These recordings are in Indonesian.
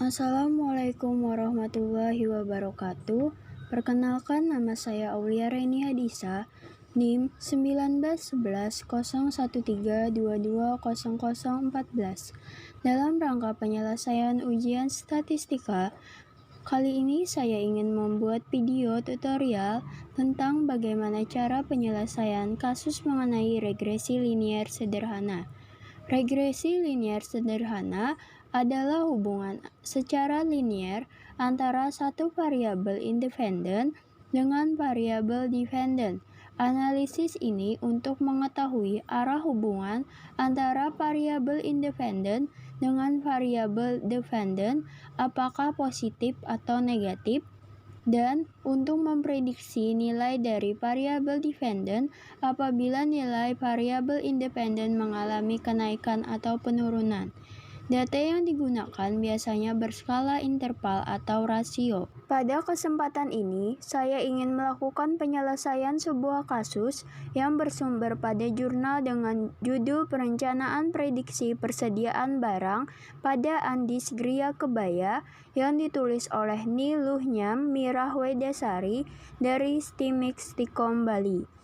Assalamualaikum warahmatullahi wabarakatuh. Perkenalkan, nama saya Aulia Reni Hadisa, NIM 19110132200014. Dalam rangka penyelesaian ujian statistika, kali ini saya ingin membuat video tutorial tentang bagaimana cara penyelesaian kasus mengenai regresi linier sederhana. Regresi linier sederhana adalah hubungan secara linier antara satu variabel independen dengan variabel dependen. Analisis ini untuk mengetahui arah hubungan antara variabel independen dengan variabel dependen, apakah positif atau negatif, dan untuk memprediksi nilai dari variabel dependen apabila nilai variabel independen mengalami kenaikan atau penurunan. Data yang digunakan biasanya berskala interval atau rasio. Pada kesempatan ini, saya ingin melakukan penyelesaian sebuah kasus yang bersumber pada jurnal dengan judul Perencanaan Prediksi Persediaan Barang pada Andis Gria Kebaya yang ditulis oleh Ni Luhnyam Mirahwedasari dari Stimik-Stikom, Bali.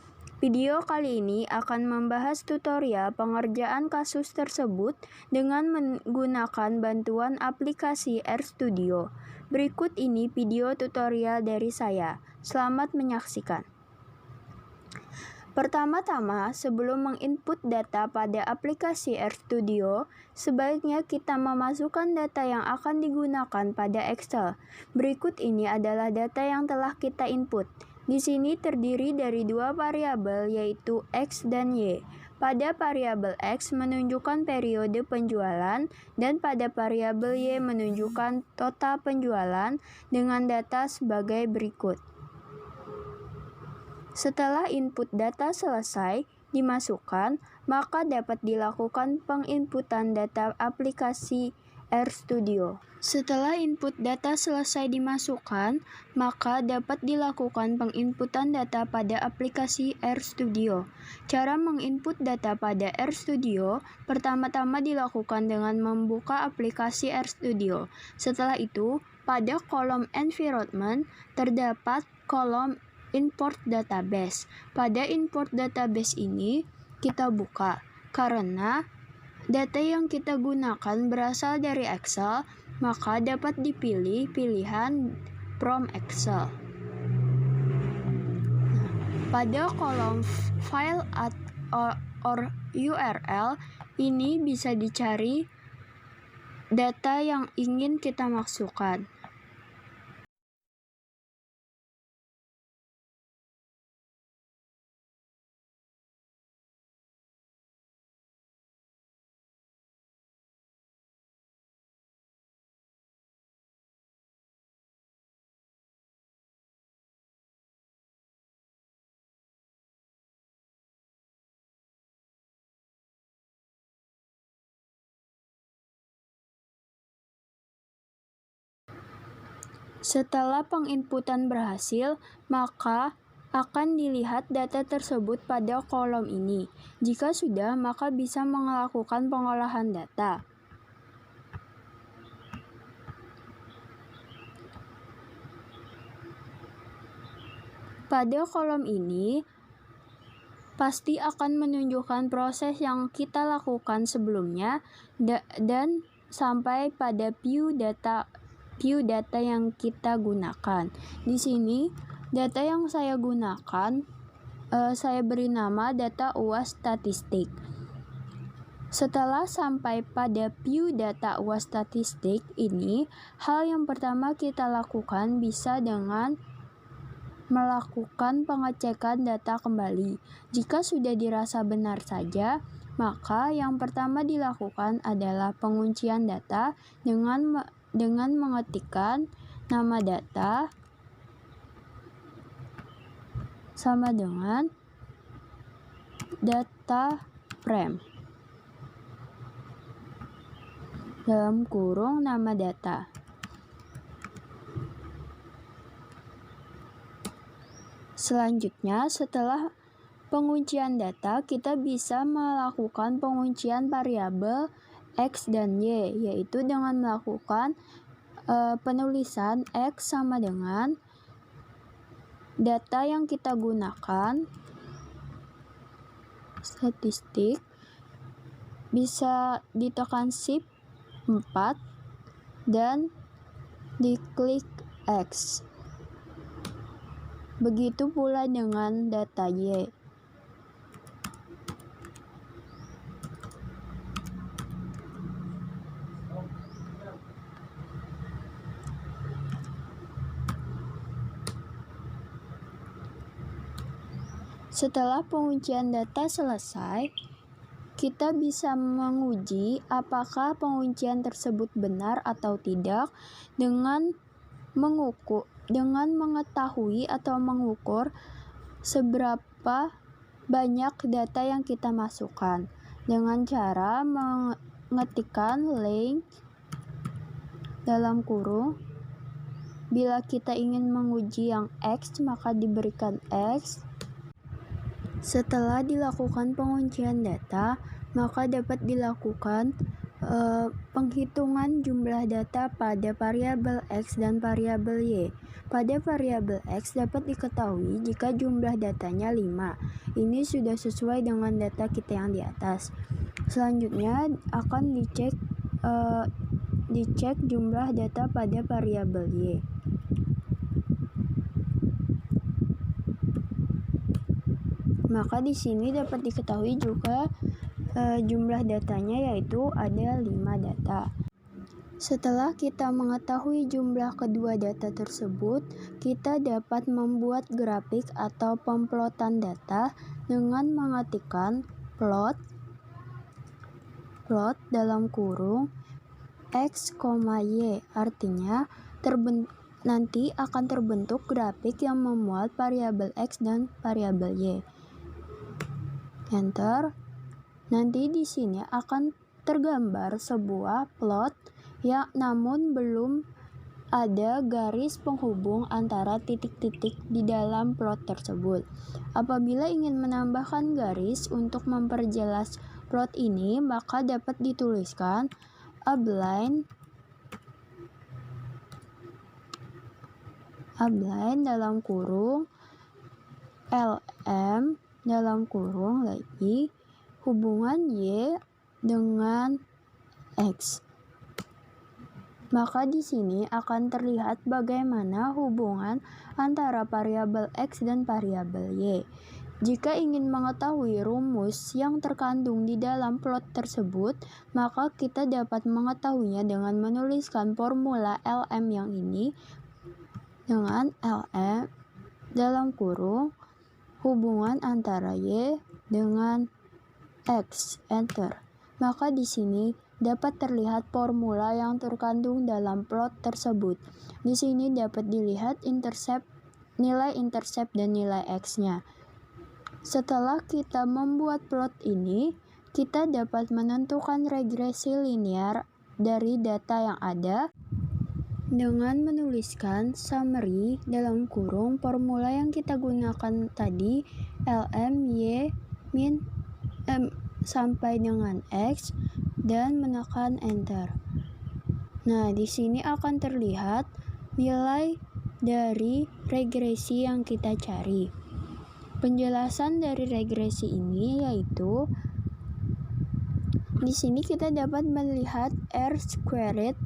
Video kali ini akan membahas tutorial pengerjaan kasus tersebut dengan menggunakan bantuan aplikasi RStudio. Berikut ini video tutorial dari saya. Selamat menyaksikan. Pertama-tama, sebelum menginput data pada aplikasi RStudio, sebaiknya kita memasukkan data yang akan digunakan pada Excel. Berikut ini adalah data yang telah kita input. Di sini terdiri dari dua variabel, yaitu X dan Y. Pada variabel X menunjukkan periode penjualan dan pada variabel Y menunjukkan total penjualan dengan data sebagai berikut. Setelah input data selesai dimasukkan, maka dapat dilakukan penginputan data aplikasi RStudio. Setelah input data selesai dimasukkan, maka dapat dilakukan penginputan data pada aplikasi RStudio. Cara menginput data pada RStudio pertama-tama dilakukan dengan membuka aplikasi RStudio. Setelah itu, pada kolom Environment terdapat kolom Import Database. Pada Import Database ini kita buka karena data yang kita gunakan berasal dari Excel, maka dapat dipilih pilihan from Excel. Pada kolom File or URL ini bisa dicari data yang ingin kita masukkan. Setelah penginputan berhasil, maka akan dilihat data tersebut pada kolom ini. Jika sudah, maka bisa melakukan pengolahan data. Pada kolom ini, pasti akan menunjukkan proses yang kita lakukan sebelumnya dan sampai pada view data yang kita gunakan. Di sini data yang saya gunakan saya beri nama data UAS statistik. Setelah sampai pada view data UAS statistik ini, hal yang pertama kita lakukan bisa dengan melakukan pengecekan data kembali. Jika sudah dirasa benar saja, maka yang pertama dilakukan adalah penguncian data dengan mengetikkan nama data sama dengan data frame dalam kurung nama data. Selanjutnya, setelah penguncian data, kita bisa melakukan penguncian variabel X dan Y, yaitu dengan melakukan penulisan X sama dengan data yang kita gunakan, statistik, bisa ditekan Shift 4 dan diklik X. Begitu pula dengan data Y. Setelah pengujian data selesai, kita bisa menguji apakah pengujian tersebut benar atau tidak dengan mengetahui atau mengukur seberapa banyak data yang kita masukkan dengan cara mengetikkan length dalam kurung. Bila kita ingin menguji yang X, maka diberikan X. Setelah dilakukan pengujian data, maka dapat dilakukan penghitungan jumlah data pada variabel X dan variabel Y. Pada variabel X dapat diketahui jika jumlah datanya 5. Ini sudah sesuai dengan data kita yang di atas. Selanjutnya akan dicek jumlah data pada variabel Y. Maka di sini dapat diketahui juga jumlah datanya, yaitu ada 5 data. Setelah kita mengetahui jumlah kedua data tersebut, kita dapat membuat grafik atau pemplotan data dengan mengetikkan plot dalam kurung X, Y, artinya nanti akan terbentuk grafik yang memuat variabel X dan variabel Y. Enter. Nanti di sini akan tergambar sebuah plot yang namun belum ada garis penghubung antara titik-titik di dalam plot tersebut. Apabila ingin menambahkan garis untuk memperjelas plot ini, maka dapat dituliskan outline dalam kurung LM dalam kurung lagi hubungan Y dengan X. Maka di sini akan terlihat bagaimana hubungan antara variabel X dan variabel Y. Jika ingin mengetahui rumus yang terkandung di dalam plot tersebut, maka kita dapat mengetahuinya dengan menuliskan formula LM yang ini dengan LM dalam kurung hubungan antara Y dengan X. Enter. Maka di sini dapat terlihat formula yang terkandung dalam plot tersebut. Di sini dapat dilihat nilai intercept dan nilai X-nya. Setelah kita membuat plot ini, kita dapat menentukan regresi linear dari data yang ada dengan menuliskan summary dalam kurung formula yang kita gunakan tadi, LM Y min M sampai dengan X, dan menekan enter. Nah, di sini akan terlihat nilai dari regresi yang kita cari. Penjelasan dari regresi ini yaitu di sini kita dapat melihat R squared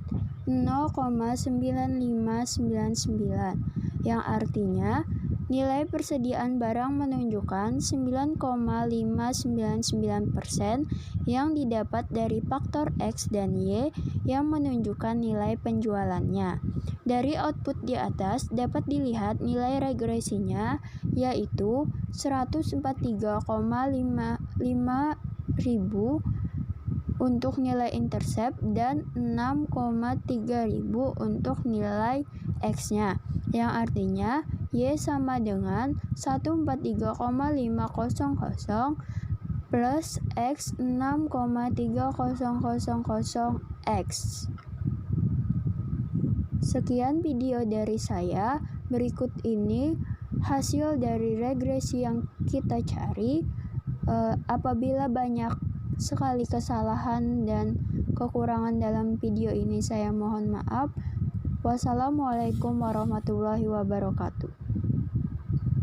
0,9599 yang artinya nilai persediaan barang menunjukkan 9,599% yang didapat dari faktor X dan Y yang menunjukkan nilai penjualannya. Dari output di atas dapat dilihat nilai regresinya yaitu 143,5 ribu untuk nilai intercept dan 6,3 ribu untuk nilai X-nya, yang artinya Y sama dengan 143,500 plus X 6,3000X. Sekian video dari saya. Berikut ini hasil dari regresi yang kita cari. Apabila banyak sekali kesalahan dan kekurangan dalam video ini, saya mohon maaf. Wassalamualaikum warahmatullahi wabarakatuh.